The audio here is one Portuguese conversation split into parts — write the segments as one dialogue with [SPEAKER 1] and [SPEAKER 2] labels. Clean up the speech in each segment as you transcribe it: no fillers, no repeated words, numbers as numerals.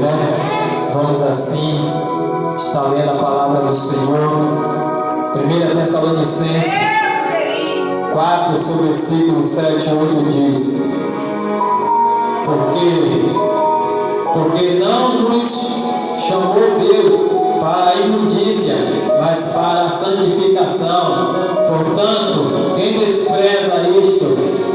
[SPEAKER 1] né? Vamos assim, estar lendo a palavra do Senhor. 1 Tessalonicenses 4, seu versículo 7 e 8 diz: Porque não nos chamou Deus para a imundícia, mas para a santificação. Portanto, quem despreza isto,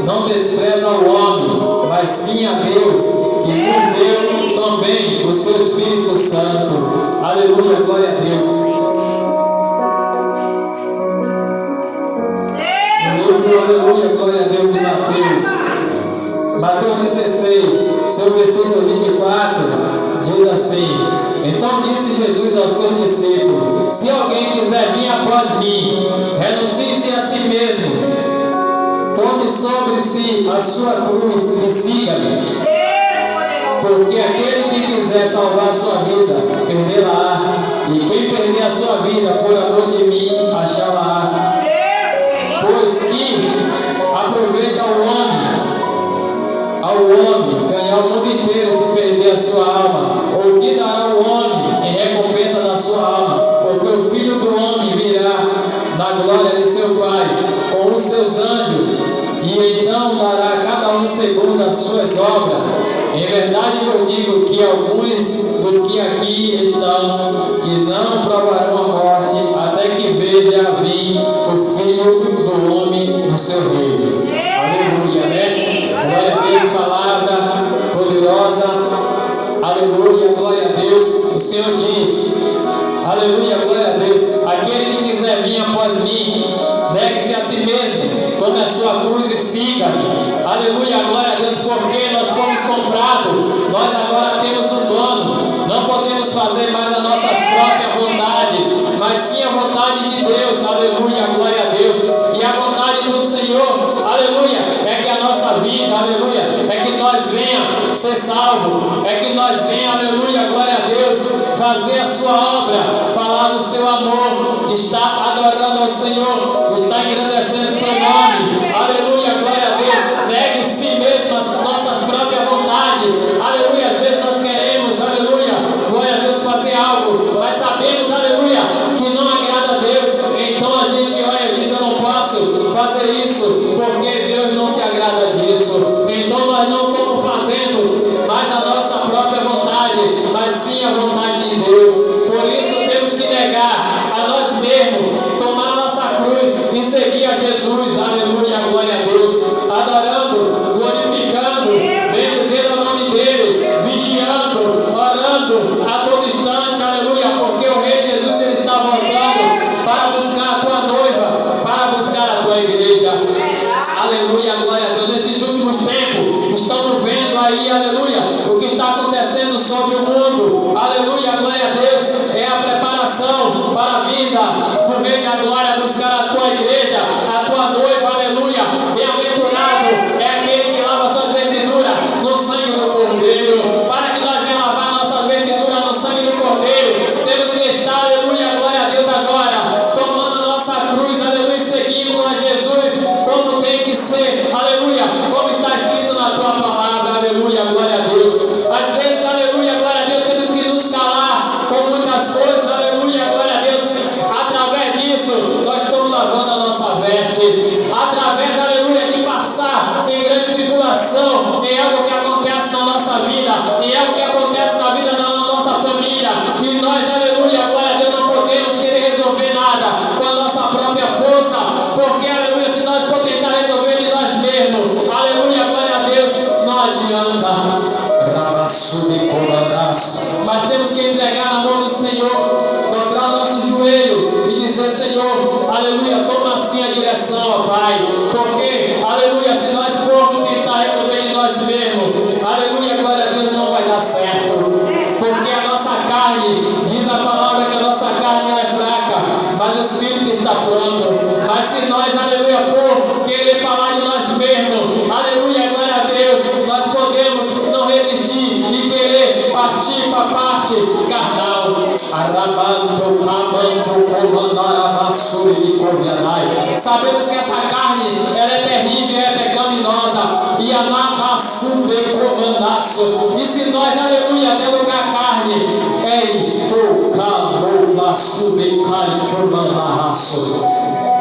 [SPEAKER 1] não despreza o homem, mas sim a Deus, que nos deu também o seu Espírito Santo. Aleluia, glória a Deus. Aleluia, glória a Deus de Mateus. Mateus 16, seu versículo 24, diz assim: Então disse Jesus aos seus discípulos: Se alguém quiser vir após mim, renuncie-se a si mesmo, tome sobre si a sua cruz e siga-me. Porque aquele que quiser salvar a sua vida, perdê-la-á, e quem perder a sua vida por amor de mim, achá-la-á. Pois que aproveita ao homem ganhar o mundo inteiro se perder a sua alma, ou que dará o homem em recompensa da sua alma? Porque o Filho do Homem virá na glória de seu Pai com os seus anjos, e então dará a cada um segundo as suas obras. Em verdade eu digo que alguns dos que aqui estão, que não provarão a morte, até que veja vir o Filho do Homem no seu reino. Aleluia, né? Glória a Deus, palavra poderosa. Aleluia, glória a Deus. O Senhor diz: aleluia, glória a Deus. Aquele que quiser vir após mim, negue-se a si mesmo, tome a sua cruz e siga-me. Aleluia, glória a Deus, porque nós fomos comprados, nós agora temos um dono. Não podemos fazer mais a nossa própria vontade, mas sim a vontade de Deus. Aleluia, glória a Deus. E a vontade do Senhor, aleluia, é que a nossa vida, aleluia, é que nós venha ser salvos, é que nós venha, aleluia, glória a Deus, fazer a sua obra, falar do seu amor, estar adorando ao Senhor, estar engrandecendo o teu nome. Aleluia, glória a Deus. Negue si mesmo as nossas próprias vontades. Aleluia, às vezes nós queremos, aleluia, glória a Deus, fazer algo, mas sabemos, aleluia, que não agrada a Deus. Então a gente olha e diz: eu não posso fazer isso, porque Deus não se agrada disso. Então nós não estamos fazendo mais a nossa própria vontade, mas sim a vontade de Deus. Por isso temos que negar a nós mesmos, tomar a nossa cruz e seguir a Jesus. Aleluia, glória a Deus. Adorando, glorificando, bendizendo o nome dele, vigiando, orando a todo instante. Aleluia, porque o Rei Jesus ele está voltando para buscar a tua noiva, para buscar a tua igreja. Aleluia, glória a Deus. Nesses últimos tempos, estamos vendo aí, aleluia, o que está acontecendo sobre o mundo. Aleluia, glória a Deus. É a preparação para a vinda do Rei da Glória, buscar a tua igreja, a tua noiva. Aleluia. Bem-aventurado é aquele que lava suas vestiduras no sangue do Cordeiro. Para que nós venhamos lavar nossas vestiduras no sangue do Cordeiro, temos que estar, aleluia, glória a Deus, agora, tomando a nossa cruz, aleluia, seguindo a Jesus como tem que ser, aleluia, como está escrito na tua palavra. Aleluia, glória a Deus. Às vezes, aleluia, glória a Deus, temos que nos calar com muitas coisas. Aleluia, glória a Deus. Através disso, nós estamos lavando a nossa veste. Através, aleluia, de passar em grande tribulação, em algo que acontece na nossa vida, em algo que acontece na vida da nossa família. E nós, aleluia, glória a Deus, não podemos querer resolver nada com a nossa própria força, porque, aleluia, se nós for tentar resolver de nós mesmos, aleluia, glória a Deus, não adianta. Mas temos que entregar na mão do Senhor, dobrar o nosso joelho e dizer: Senhor, aleluia, toma assim a direção, ó Pai. Porque, aleluia, se nós formos tentar resolver de nós mesmos, aleluia, glória a Deus, não vai dar certo. Porque a nossa carne, diz a palavra que a nossa carne é fraca, mas o Espírito está pronto. Mas se nós, aleluia, por querer falar de nós mesmos, aleluia, glória a Deus, nós podemos não resistir e querer partir para a parte carnal. Sabemos que essa carne, ela é terrível, ela é pecaminosa. E a nacaçu de comandaço. E se nós, aleluia, até lugar carne. Estou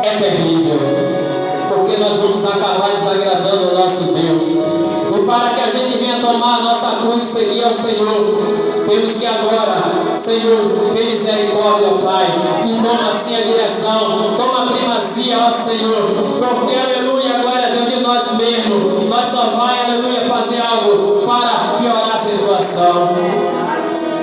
[SPEAKER 1] é terrível, porque nós vamos acabar desagradando o nosso Deus. E para que a gente venha tomar a nossa cruz e seguir ao Senhor, temos que agora, Senhor, ter misericórdia, Pai, e toma assim a direção, toma a primazia, ó Senhor, porque, aleluia, glória a Deus, de nós mesmos, nós só vai, aleluia, fazer algo para piorar a situação.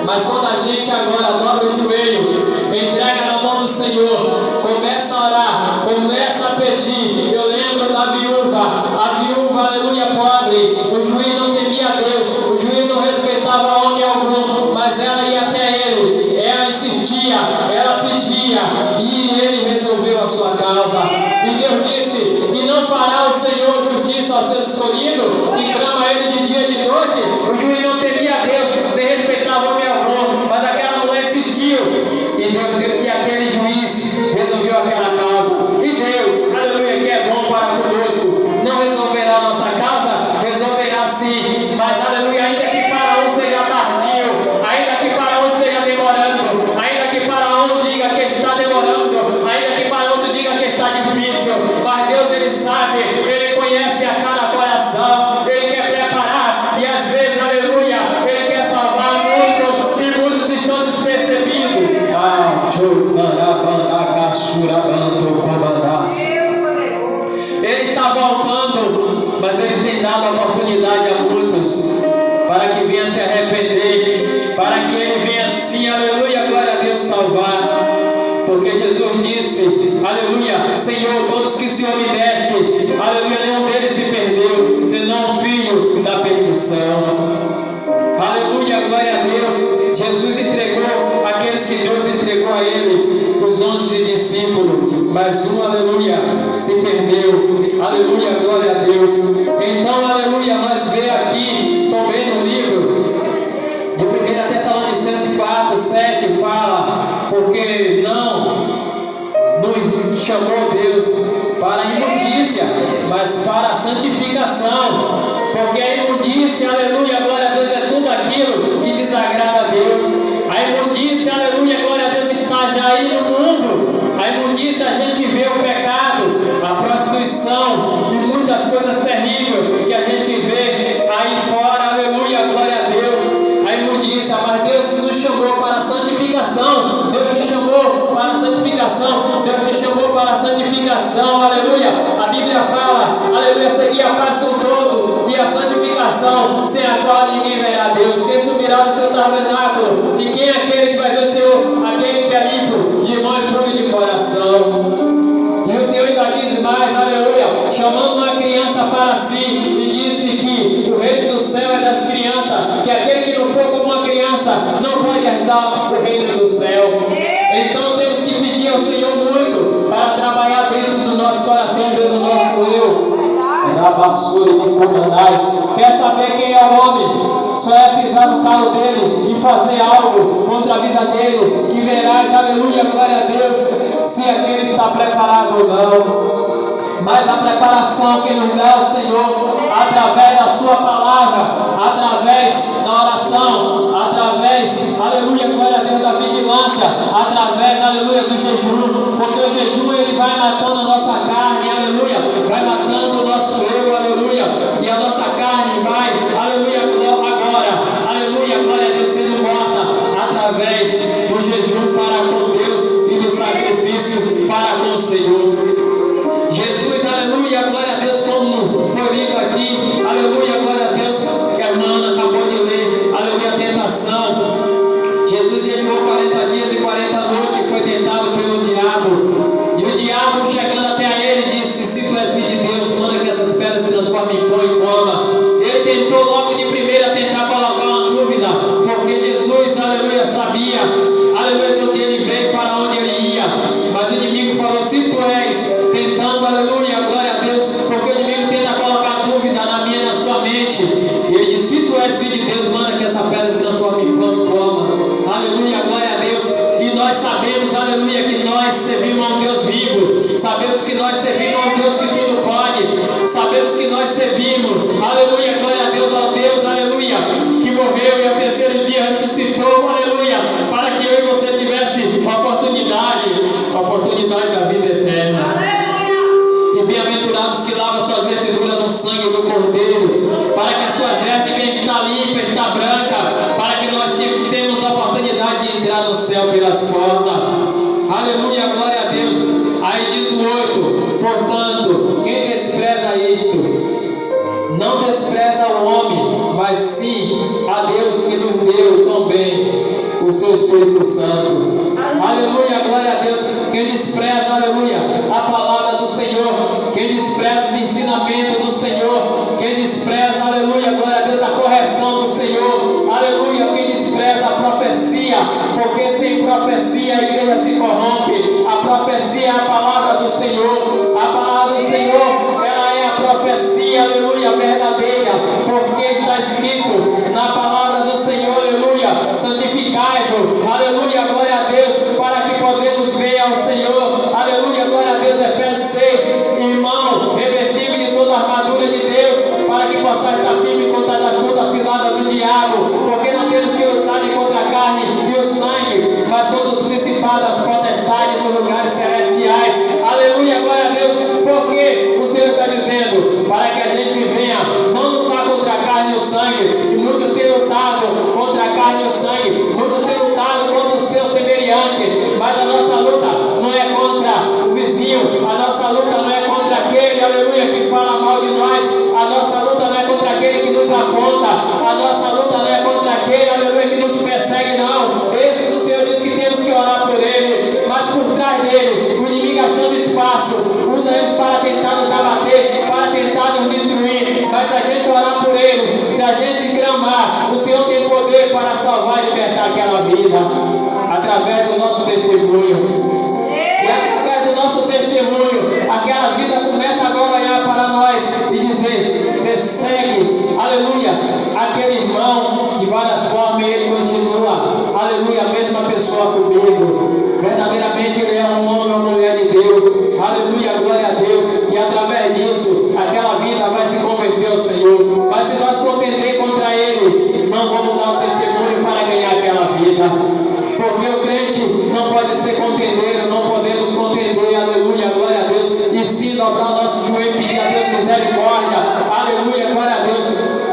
[SPEAKER 1] Mas quando a gente agora dobra o joelho, entrega na mão do Senhor, começa a orar, começa a pedir. Eu lembro da viúva, a viúva, aleluia, pobre. O juiz não temia a Deus, o juiz não respeitava homem algum, mas ela ia até ele, ela insistia, ela pedia, e ele resolveu a sua causa. E Deus disse: e não fará o Senhor justiça ao seu escolhido, que clama a ele de dia e de noite? O juiz não temia a Deus, nem respeitava homem algum, mas aquela mulher insistiu, e aquele juiz resolveu aquela causa. E Deus, aleluia, que é bom para conosco, não resolverá a nossa causa? Resolverá sim, mas aleluia, ainda que para um seja tardio, ainda que para um esteja demorando, ainda que para um diga que está demorando, ainda que para outro diga que está difícil, mas Deus, ele sabe, ele conhece a cada coração, ele quer preparar, e às vezes, aleluia, ele quer salvar muitos, e muitos estão despercebidos. Ele está voltando, mas ele tem dado a oportunidade a muitos para que venha se arrepender, para que ele venha sim, aleluia, glória a Deus, salvar. Porque Jesus disse, aleluia, Senhor, todos que o Senhor me deste, aleluia, nenhum deles se perdeu, senão o filho da perdição. Aleluia, glória a Deus. Jesus entregou aqueles que Deus entregou a ele, os 11 discípulos, mas um, aleluia, se perdeu. Aleluia, glória a Deus. Então, aleluia, nós vemos aqui também no livro de 1 Tessalonicenses 4, 7, fala, porque não nos chamou Deus para a imundícia, mas para a santificação. Porque a imundícia, aleluia, glória a Deus, é tudo aquilo que desagrada a Deus. A imundícia, aleluia, glória a Deus, está já aí no mundo. A imundícia, a gente vê o pecado, a prostituição e muitas coisas terríveis que a gente vê aí fora, aleluia, glória a Deus. A imundícia, mas Deus nos chamou para a santificação. Deus nos chamou para a santificação. Deus nos chamou para a santificação, aleluia. A Bíblia fala, aleluia, seguir a paz com todos e a santificação, sem a qual ninguém verá a Deus. Quem subirá no seu tabernáculo? E quem é aquele que vai ver o Senhor? Aquele que é limpo de mão e puro de coração. E o Senhor ainda diz mais, aleluia, chamando uma criança para si, e disse que o reino do céu é das crianças, que aquele que não for como uma criança não pode herdar o reino do céu. Então temos que pedir ao Senhor muito para trabalhar dentro do nosso coração, dentro do nosso eu. Na basura de comandai. Quer saber quem é o homem? Só é pisar no carro dele e fazer algo contra a vida dele, que verás, aleluia, glória a Deus, se aquele está preparado ou não. Mas a preparação que nos dá é o Senhor, através da sua palavra, através da oração, através, aleluia, glória a Deus, da vigilância, através, aleluia, do jejum, porque o jejum ele vai matando a nossa carne, aleluia, vai matando o nosso eu, aleluia, e a nossa carne vai, aleluia, agora, aleluia, glória a Deus, sendo morta através do jejum para com Deus e do sacrifício para com o Senhor. Jesus, aleluia, glória a Deus, como foi lido aqui, aleluia, glória a Deus, que a irmã acabou de ler, aleluia, a tentação. Jesus jejuou 40 dias e 40 noites e foi tentado pelo diabo. E o diabo, chegando até a ele, disse: se tu és filho de Deus, manda que essas pedras se transformem em pão e coma. Ele tentou logo de primeira tentar colocar uma dúvida, porque Jesus, aleluia, sabia, aleluia, de onde ele veio, para onde ele ia. Mas o inimigo falou: se tu és, tentando, aleluia, glória a Deus, porque o inimigo tenta colocar dúvida na minha e na sua mente. E ele disse: se tu és filho de Deus, manda que essa pedra se transforme em pão e coma. Aleluia, glória a Deus. E nós sabemos, aleluia, que nós servimos a um Deus vivo. Sabemos que nós servimos a um Deus que tudo pode. Sabemos que nós servimos, aleluia, glória a Deus, ao Deus, aleluia, que morreu e ao terceiro dia ressuscitou, aleluia. entrar no céu pelas portas. Aleluia, glória a Deus. Aí diz o 8: portanto, quem despreza isto, não despreza o homem, mas sim a Deus que nos deu também o seu Espírito Santo. Aleluia, glória a Deus. Quem despreza, aleluia, a palavra do Senhor, quem despreza os ensinamentos do Senhor, quem despreza, aleluia, glória a Deus, a correção do Senhor, aleluia, quem despreza a profecia, porque sem profecia a igreja se corrompe. A profecia é a palavra do Senhor, a palavra do Senhor, ela é a profecia, aleluia, verdadeira, porque está escrito na palavra do Senhor, aleluia, santificai-vos, aleluia, glória a Deus, para que podemos ver ao Senhor, aleluia, glória a Deus. Efésios 6: irmão, revestível de toda a armadura de Deus, para que possais estar firme contra as astutas ciladas do diabo, porque não temos que lutar nem contra a carne e o sangue, mas contra os principados, as potestades nos lugares celestiais. Aleluia, glória a Deus. Porque o Senhor está dizendo para que a gente venha não lutar contra a carne e o sangue, e muitos têm lutado contra a carne e o sangue, muitos têm lutado contra o seu semelhante, mas a nossa luta não é contra o vizinho, a nossa luta não é contra aquele, aleluia, que fala mal de nós, a nossa luta não é contra aquele que nos aponta, a nossa luta não é contra aquele, aleluia, que nos persegue, não. Esses o Senhor diz que temos que orar por ele, mas por trás dele o inimigo, achando espaço, usa eles para tentar nos abater, para tentar nos destruir. Mas se a gente orar por ele, se a gente clamar, o Senhor tem poder para salvar e libertar aquela vida, através do nosso testemunho. E através do nosso testemunho, aquelas vidas começam agora a olhar para nós e dizer: persegue, aleluia, aquele irmão, de várias formas ele continua, aleluia, a mesma pessoa comigo. Verdadeiramente ele é um homem ou uma mulher de Deus, aleluia, glória a Deus, e através disso, aquela vida vai se converter ao Senhor. Mas se nós contender contra ele, não vamos dar o testemunho para ganhar aquela vida, porque o crente não pode ser contendeiro, não podemos contender, aleluia, glória a Deus, e sim dobrar o nosso joelho e pedir a Deus misericórdia, aleluia, glória a Deus.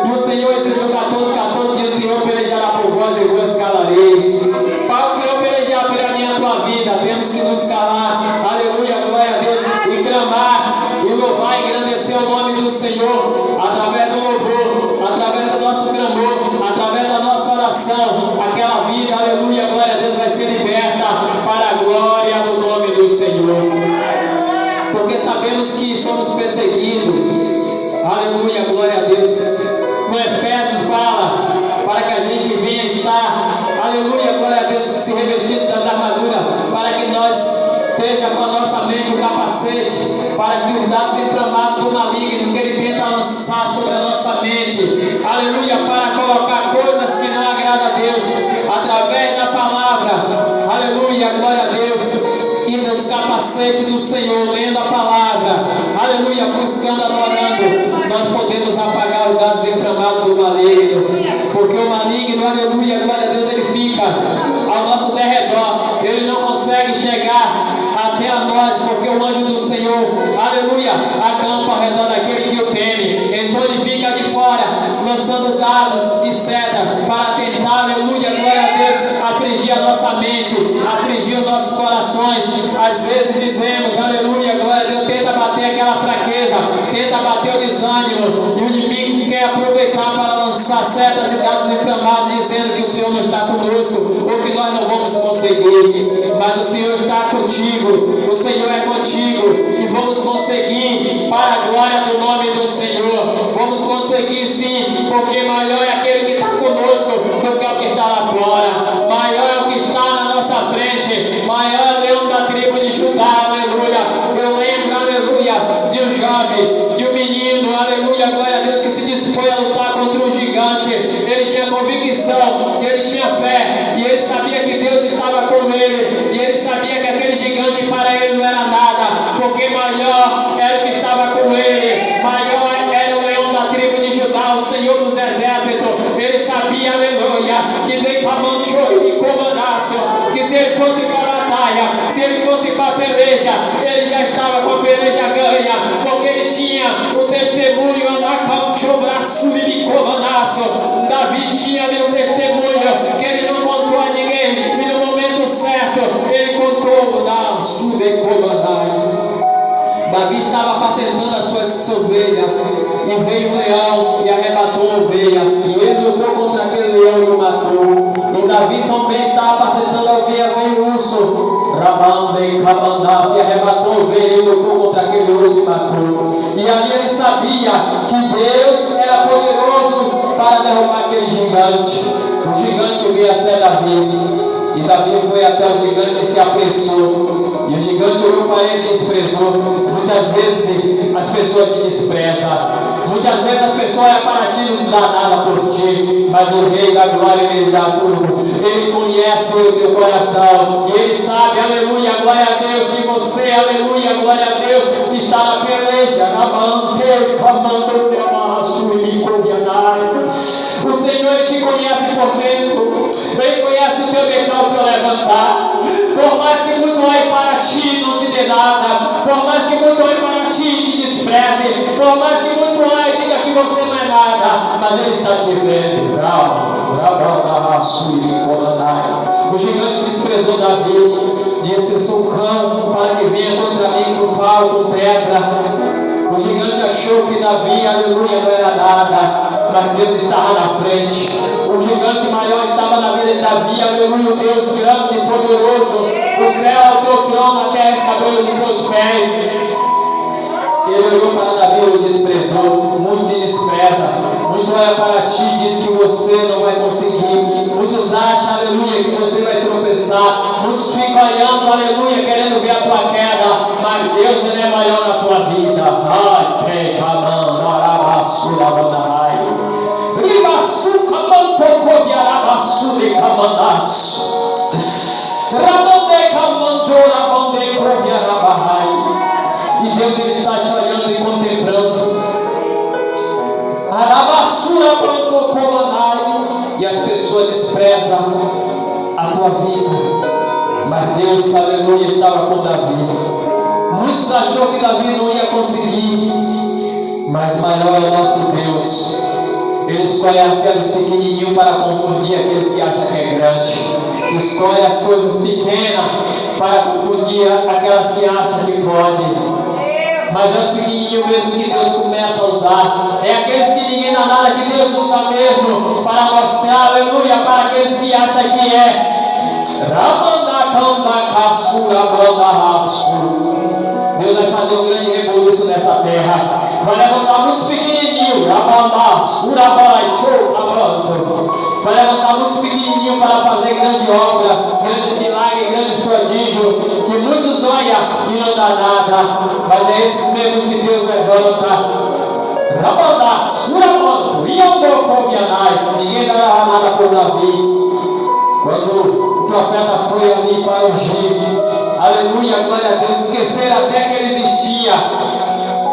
[SPEAKER 1] E o Senhor, escrito 14:14, diz: o Senhor pelejará por vós e vos calarei. Para o Senhor pelejar pela minha tua vida, temos que nos calar, aleluia, glória a Deus, e clamar, e louvar, e engrandecer o nome do Senhor, através do louvor, através do nosso clamor, através da nossa oração. Aquela vida, aleluia, glória a Deus, vai ser liberta para a glória do nome do Senhor, porque sabemos que somos perseguidos, aleluia, glória a Deus. No Efésios fala para que a gente venha estar, aleluia, glória a Deus, se revestindo das armaduras, para que nós esteja com a nossa mente o capacete, para que os dados inflamados do maligno que ele tenta lançar sobre a nossa mente, aleluia, para colocar coisas que não agradam a Deus, através da palavra, aleluia, glória a Deus, e dos capacetes do Senhor, lendo a palavra, aleluia, buscando, adorando, nós podemos apagar os dados inflamados do maligno, porque o maligno, aleluia, glória a Deus, ele fica ao nosso derredor, ele não consegue chegar até a nós, porque o anjo do Senhor, aleluia, acampa ao redor daquele que o teme. Então ele fica de fora, lançando dados e seta para tentar, aleluia, glória a Deus, afligir a nossa mente, afligir os nossos corações. Às vezes dizemos, aleluia, glória a Deus, tenta bater aquela fraqueza, tenta bater o desânimo, e o inimigo quer aproveitar para lançar setas e dados inflamados, dizendo que o Senhor não está conosco, ou que nós não vamos conseguir. Mas o Senhor está contigo, o Senhor é contigo, e vamos conseguir para a glória do nome do Senhor. Vamos conseguir sim, porque maior é aquele que está conosco do que o que está lá fora. Maior é o que está na nossa frente, maior é o leão da tribo de Judá, aleluia. Eu lembro, aleluia, de um jovem, de um menino, aleluia, glória a Deus, que se dispõe a lutar contra um gigante. Ele tinha convicção, ele tinha fé, e ele sabia que Deus estava com ele, e ele sabia que aquele gigante para ele não era nada, porque maior era o que estava com ele, maior era o leão da tribo de Judá, o Senhor dos exércitos. Ele sabia, aleluia, que nem Camanchoi e Comanaço, que se ele fosse para a batalha, se ele fosse para a peleja, ele já estava com a peleja ganha, porque ele tinha o testemunho, Davi tinha meu testemunho, que ele não contou a ninguém, e no momento Davi estava apacentando as suas ovelhas, e veio um leão e arrebatou a ovelha, e ele lutou contra aquele leão e o matou. E Davi também estava apacentando a ovelha, veio o urso, Rabande Kamandá, se arrebatou a ovelha e lutou contra aquele urso e matou. E ali ele sabia que Deus era poderoso para derrubar aquele gigante. O gigante veio até Davi, e Davi foi até o gigante e se apressou. E o gigante olhou para ele e desprezou. Muitas vezes as pessoas te desprezam. Muitas vezes a pessoa é para ti e não dá nada por ti. Mas o Rei da Glória, ele dá tudo. Ele conhece o teu coração. E ele sabe, aleluia, glória a Deus, que você, aleluia, glória a Deus, está na peleja. O Senhor, ele te conhece por dentro. Ele conhece o teu decão para levantar. Por mais que muito olhe para ti, não te dê nada. Por mais que muito olhe para ti, te despreze. Por mais que muito olhe, diga que você não é nada. Mas ele está te vendo. O gigante desprezou Davi. Disse: eu sou cão para que venha contra mim com pau, com pedra. O gigante achou que Davi, aleluia, não era nada. Mas Deus estava na frente. O gigante maior estava na vida de Davi, aleluia, o Deus grande e poderoso. O céu é o teu trono, a terra é o cabelo dos teus pés. Ele olhou para Davi e o desprezou. Muito te despreza. Muito olha para ti e diz que você não vai conseguir. Muitos acham, aleluia, que você vai tropeçar. Muitos ficam olhando, aleluia, querendo ver a tua queda. Mas Deus, ele é maior na tua vida. Ai, que camanda, arabassura, bandai. Ribassuca, mantocou, viarabassura e camandaço. Ramande, camandora, bandecou, viarabahai. E Deus, ele está te olhando e contemplando. Arabassura, bandocou, manai. E as pessoas desprezam a tua vida. Mas Deus, aleluia, estava com Davi. Muitos achou que Davi não ia conseguir. Mas maior é o nosso Deus. Ele escolhe aqueles pequenininhos para confundir aqueles que acham que é grande. Escolhe as coisas pequenas para confundir aquelas que acham que pode. Mas é os pequenininhos mesmo que Deus começa a usar. É aqueles que ninguém dá nada que Deus usa mesmo para mostrar, aleluia, para aqueles que acham que é. Deus vai fazer um grande rebuliço nessa terra. Vai levantar muitos pequenininhos. Vai levantar muitos pequenininhos para fazer grande obra, grande milagre, grandes prodígios, que muitos olham e não dá nada. Mas é esses mesmos que Deus levanta. Ninguém dará nada por Davi. Quando o profeta foi ali para ungir, aleluia, glória a Deus, esqueceram até que ele existia.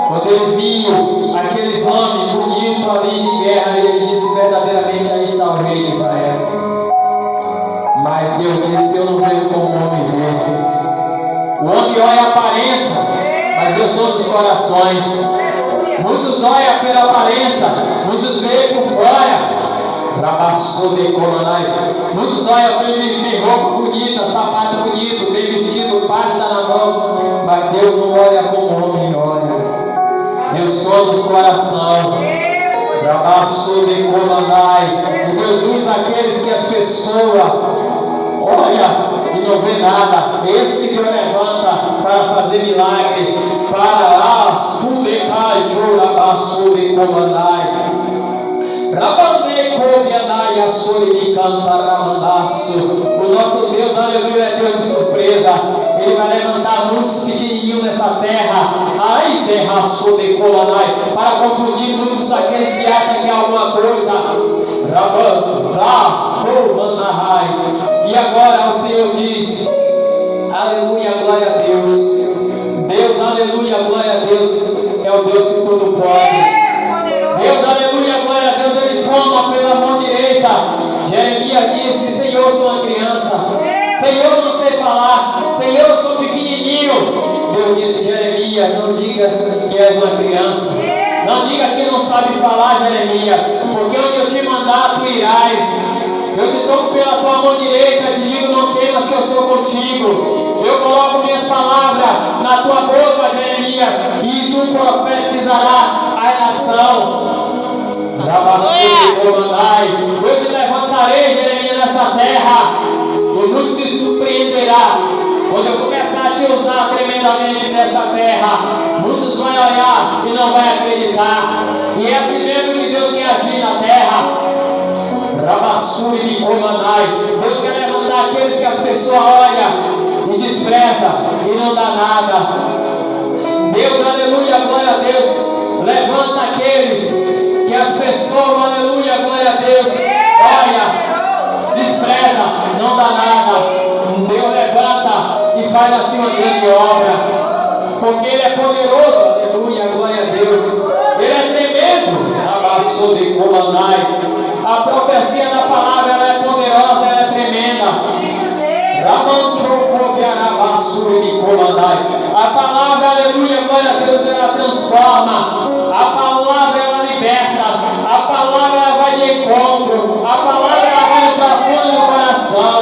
[SPEAKER 1] Quando ele viu aqueles homens bonitos ali de guerra, ele disse: verdadeiramente aí está o rei de Israel. Mas Deus disse: eu não vejo como o homem vê. O homem olha a aparência, mas eu sou dos corações. Muitos olham pela aparência, muitos veem por fora. Muitos olham, tem roupa bonita, sapato bonito, bem vestido, pasta na mão. Mas Deus não olha como o homem olha. Deus sonda os corações. E Deus usa aqueles que as pessoas olham e não vê nada. Esse que Deus levanta para fazer milagre, para as pudecai, chorabassude comandai. O nosso Deus, aleluia, é Deus de surpresa. Ele vai levantar muitos pequenininhos nessa terra. Ai, derraçou de colanai, para confundir muitos aqueles que acham que é alguma coisa. E agora o Senhor diz: aleluia, glória a Deus. Deus, aleluia, glória a Deus, é o Deus que tudo pode. Deus, aleluia, glória a Deus, ele toma pela mão direita. Jeremias disse: Senhor, eu sou uma criança. Senhor, não sei falar. Senhor, eu sou pequenininho. Deus disse: Jeremias, não diga que és uma criança. Não diga que não sabe falar, Jeremias, porque onde eu te mandar, tu irás. Eu te tomo pela tua mão direita, te digo: não temas, que eu sou contigo. Eu coloco minhas palavras na tua boca, Jeremias, tu profetizarás a nação. Eu te levantarei, Jeremias, nessa terra, e muito se surpreenderá quando eu começar a te usar tremendamente nessa terra. Muitos vão olhar e não vão acreditar. E é assim mesmo que Deus quer agir na terra. Rabassuri de Comanai. Deus quer levantar aqueles que as pessoas olham e desprezam e não dá nada. Deus, aleluia, glória a Deus, levanta aqueles que as pessoas, aleluia, glória a Deus, olha, despreza, não dá nada. Deus levanta e faz assim uma grande obra, porque Ele é poderoso, aleluia, glória a Deus. Ele é tremendo. Abassou de Comanai. A profecia da palavra, ela é poderosa, ela é tremenda. A palavra, aleluia, glória a Deus, ela transforma. A palavra, ela liberta. A palavra, ela vai de encontro. A palavra, ela vai no profundo do coração.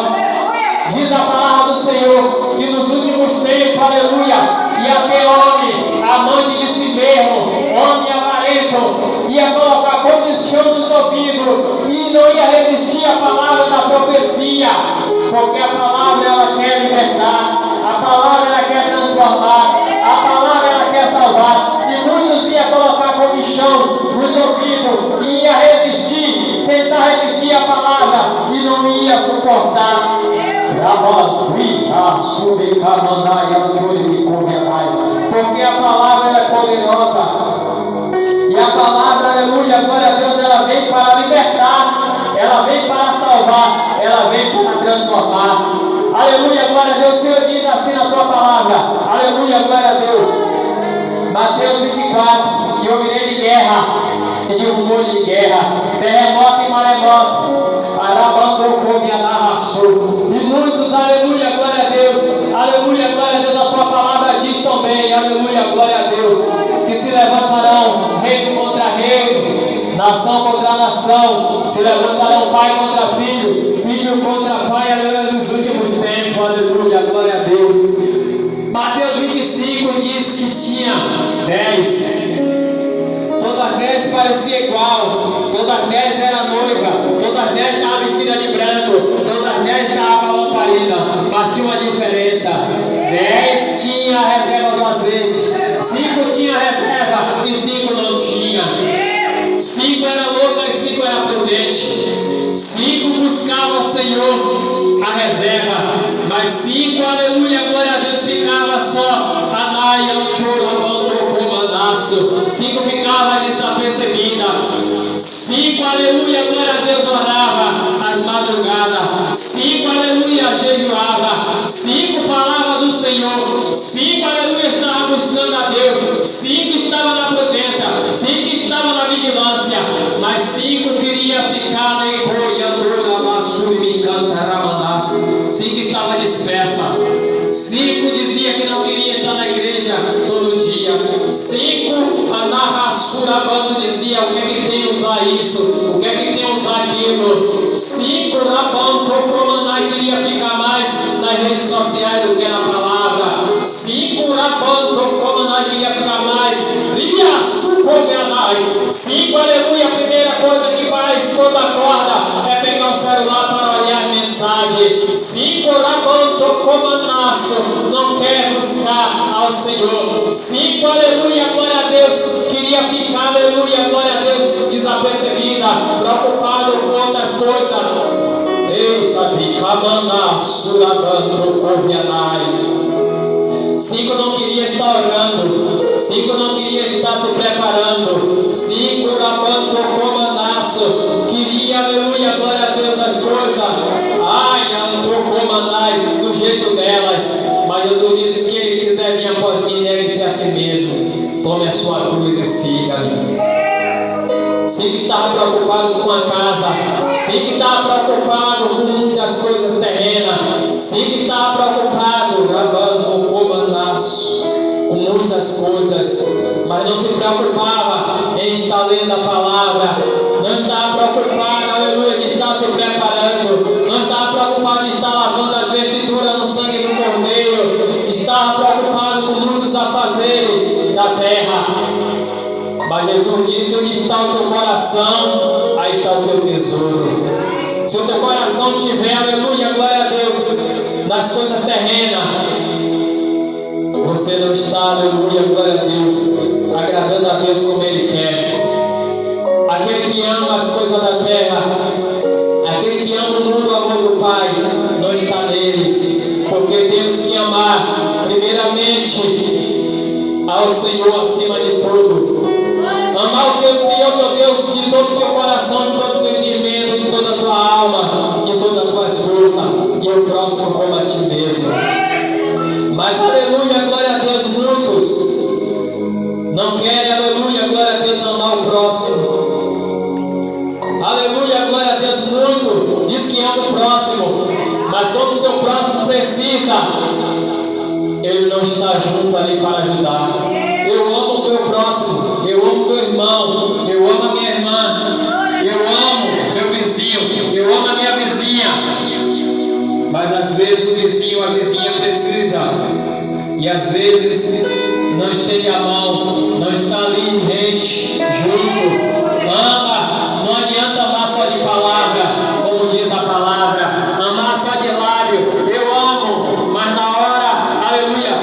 [SPEAKER 1] Diz a palavra do Senhor que nos últimos tempos, aleluia, ia ter homem amante de si mesmo, homem avarento, ia colocar comichão nos ouvidos e não ia resistir à palavra da profecia, porque a palavra, ela quer libertar, a palavra, ela quer transformar, a palavra, ela quer salvar. E muitos iam colocar comichão nos ouvidos e ia resistir, tentar resistir à palavra e não ia suportar. Porque a palavra, ela é poderosa. E a palavra, aleluia, glória a Deus, ela vem para libertar, ela vem para salvar, ela vem para transformar. Aleluia, glória a Deus. O Senhor diz assim na tua palavra, aleluia, glória a Deus. Mateus 24, e ouvirei de guerra, e de rumor de guerra, terremoto e maremoto, e muitos, aleluia, glória a Deus, aleluia, glória a Deus, a tua palavra diz também, aleluia, glória a Deus, que se levantarão reino contra reino, nação contra nação, se levantarão pai contra filho, filho contra pai, aleluia, nos últimos tempos, aleluia, glória a Deus. Mateus 25 diz que tinha 10. Todas as 10 pareciam igual, todas as 10 eram noiva, todas as 10 estavam vestidas de branco, todas as 10 estavam lamparina, mas tinha uma diferença. 10 tinha a reserva do azeite, 5 tinha reserva e 5 não tinha. 5 era louca e 5 era prudente. 5 buscavam ao Senhor a reserva, mas 5, aleluia, glória a Deus, ficava só Anai, Anchor, Abando, Comanaço. 5 ficava desapercebida. 5, aleluia, glória a Deus, orava às madrugadas. 5, aleluia, jejuava. 5 falava do Senhor. 5, aleluia, estava buscando a Deus. 5 estava na prudência. 5 estava na vigilância. Mas 5 queria ficar na encolhadora, Massuri, Cantaramandaço. 5 estava dispersa. 5 dizia que não queria estar na igreja todo dia. 5, a narração bando dizia: o que é que tem usar isso? O que é que tem usar aquilo? 5, Rabão Tocomanai queria ficar mais nas redes sociais do que na palavra. 5, Rabão Tocomanai queria ficar mais. Lias, Tucomanai. 5, aleluia, a primeira coisa que faz quando acorda é pegar o celular para olhar a mensagem. 5, Rabão Tocomanaço, não quer buscar ao Senhor. 5, aleluia, glória a Deus, queria ficar, aleluia, glória a Deus, desapercebida, preocupado com outras coisas. Eita, Bicamana, Surabando, Covianai. 5 não queria estar orando. 5 não queria estar se preparando. 5, Rabando, Comanaço, queria, aleluia, glória a Deus, as coisas. Ai, Antocomanai, do jeito delas. Mas Jesus disse que ele quiser vir após mim, negue-se a si mesmo. Tome a sua cruz e siga-me. 5 estava preocupado com a casa. 5 estava preocupado com muitas coisas terrenas. 5 estava preocupado, Rabando Comanaço, com muitas coisas. Mas não se preocupava em estar lendo a palavra. Não estava preocupado, aleluia, de estar se preparando. Não estava preocupado em estar lavando as vestiduras no sangue do Cordeiro. Estava preocupado com muitos afazeres da terra. está o teu coração, aí está o teu tesouro. Se o teu coração tiver, aleluia, glória a Deus, nas coisas terrenas, você não está, aleluia, glória a Deus, agradando a Deus como Ele quer. Aquele que ama as coisas da terra, aquele que ama o mundo, o amor do Pai, não está nele, porque temos que amar primeiramente ao Senhor acima de tudo. Amar o teu Senhor, teu Deus, de todo o teu coração, de todo o teu entendimento, de toda a tua alma, de todas as tuas forças, e o próximo como a ti mesmo. Mas, aleluia, glória a Deus, muitos não querem, aleluia, glória a Deus, amar o próximo. Aleluia, glória a Deus, muito diz que ama o próximo, mas quando o seu próximo precisa, ele não está junto ali para ajudar. Eu amo o meu próximo, eu amo o meu irmão, eu amo a minha irmã, eu amo meu vizinho, eu amo a minha vizinha. Mas às vezes o vizinho, a vizinha precisa, e às vezes não estende a mão, não está ali rente, junto. Ama, não adianta amar só de palavra, como diz a palavra, amar só de lábio, eu amo, mas na hora, aleluia,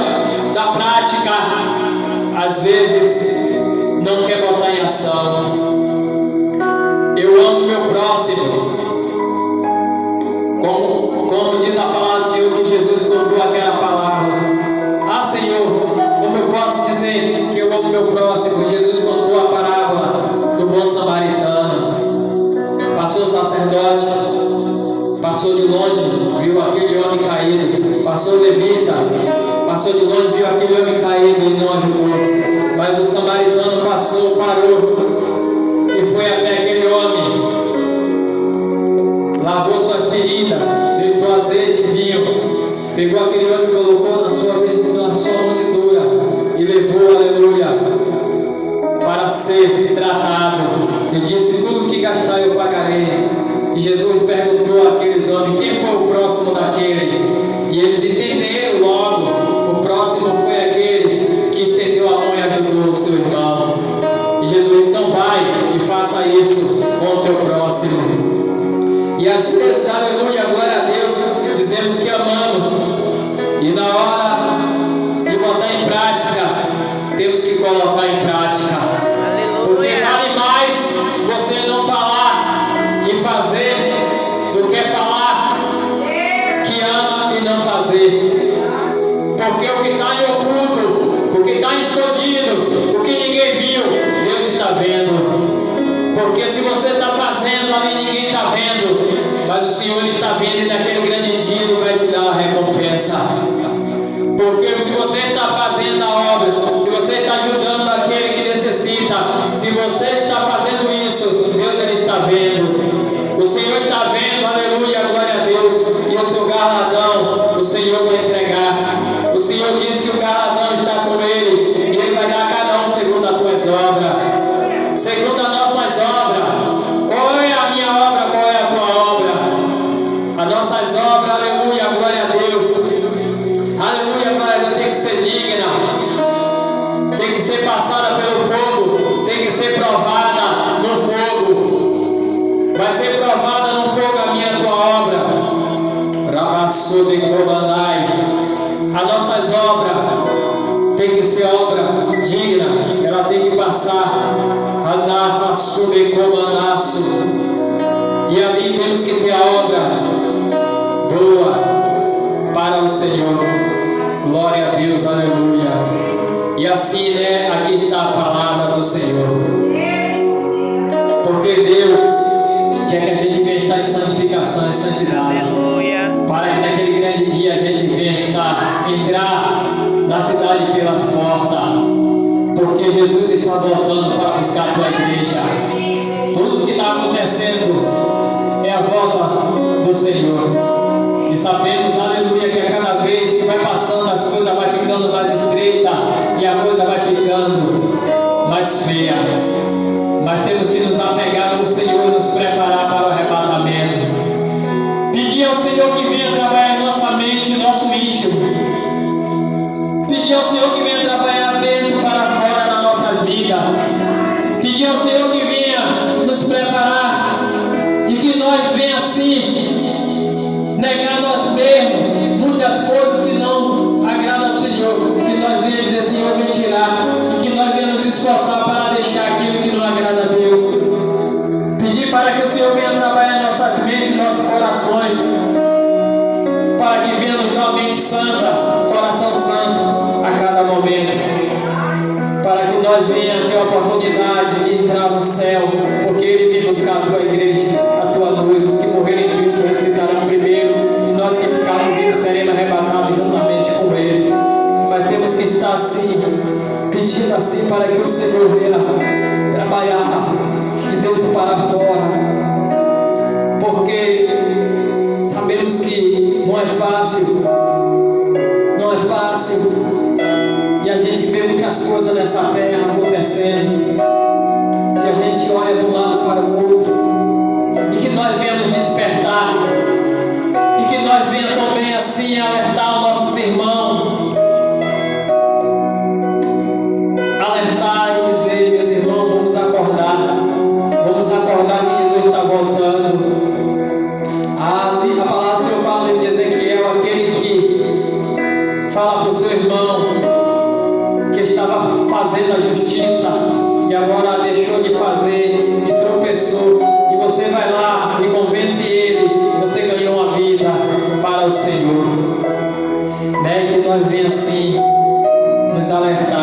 [SPEAKER 1] da prática, às vezes não quer botar em ação. Eu amo meu próximo, como diz a palavra do Senhor, que Jesus contou aquela palavra. Ah, Senhor, como eu posso dizer que eu amo meu próximo? Jesus contou a parábola do bom samaritano. Passou o sacerdote, passou de longe, viu aquele homem caído. Passou o levita, passou de longe, viu aquele homem caído e não ajudou. Mas o samaritano passou, parou e foi até aquele homem, lavou suas feridas, deitou azeite, vinho, pegou aquele homem e colocou na sua montidura e levou, aleluia, para ser tratado. E disse: tudo que gastar eu pagarei. E Jesus perguntou àqueles homens: quem foi o próximo daquele? E eles entenderam logo: o próximo foi aquele que estendeu a mão e ajudou o seu irmão. E Jesus: então vai e faça isso com o teu próximo. E às vezes, aleluia, glória a Deus, dizemos que amamos, e na hora de botar em prática, temos que colocar em prática. Aleluia. Porque vale mais você não falar e fazer do que falar que ama e não fazer. Porque o que está em oculto, o que está escondido, o que ninguém viu, Deus está vendo. Porque se você está fazendo ali, ninguém está vendo, mas o Senhor está vendo, e naquele grande dia Ele vai te dar a recompensa. Porque se você está fazendo a obra, se você está ajudando aquele que necessita, se você está fazendo isso, Deus Ele está vendo. O Senhor está vendo, aleluia, glória a Deus. E o seu galardão, o Senhor vai entregar. O Senhor diz que o galardão está com Ele, e Ele vai dar a cada um segundo as tuas obras, segundo as nossas obras. Qual é a minha obra? Qual é a tua obra? As nossas obras, aleluia, glória a Deus. Aleluia, glória a Deus, tem que ser digna, tem que ser passada pelo fogo, tem que ser provada no fogo. Vai ser provada no fogo a minha tua obra. Rabassude comandai. As nossas obras tem que ser obra digna, ela tem que passar. Rabassude comandaço. E ali temos que ter a obra boa para o Senhor. Glória a Deus, aleluia. E assim, né, aqui está a palavra do Senhor. Porque Deus quer que a gente venha estar em santificação e santidade. Aleluia. Para que naquele grande dia a gente venha entrar na cidade pelas portas. Porque Jesus está voltando para buscar a tua igreja. Tudo que está acontecendo é a volta do Senhor. E sabemos, aleluia, que a cada vez que vai passando as coisas vai ficando mais estreita e a coisa vai ficando mais feia. Mas temos que nos apegar no Senhor e nos preparar para o arrebatamento. Pedir ao Senhor que venha trabalhar em nossa mente, em nosso íntimo. Pedir ao Senhor que venha trabalhar dentro para fora nas nossas vidas. Pedir ao Senhor que as coisas que não agradam ao Senhor, que nós venhamos dizer, Senhor, vem tirar, e que nós venhamos nos esforçar para deixar aquilo que não agrada a Deus. Pedir para que o Senhor venha trabalhar em nossas mentes e nossos corações, para que venhamos com a mente santa, coração santo a cada momento, para que nós venhamos ter a oportunidade de entrar no céu, porque Ele vem buscar a tua igreja, a tua noiva. Os que morrerem em Cristo ressuscitarão primeiro, e nós que ficarmos vivos seremos arrebatados juntamente com Ele. Mas temos que estar assim, pedindo assim, para que o Senhor venha trabalhar de dentro para fora, porque sabemos que não é fácil, e a gente vê muitas coisas nessa terra acontecendo, e a gente olha de um lado para o outro, e que nós venhamos despertar, e que nós venhamos também assim alertar os nossos irmãos, alertar e dizer, meus irmãos, vamos acordar que Jesus está voltando. A palavra do Senhor fala em Ezequiel, aquele que fala para o seu irmão que estava fazendo a justiça e agora deixou de fazer e tropeçou, e você vai lá e convence ele, você ganhou uma vida para o Senhor, né? Que nós venhamos assim nos alertar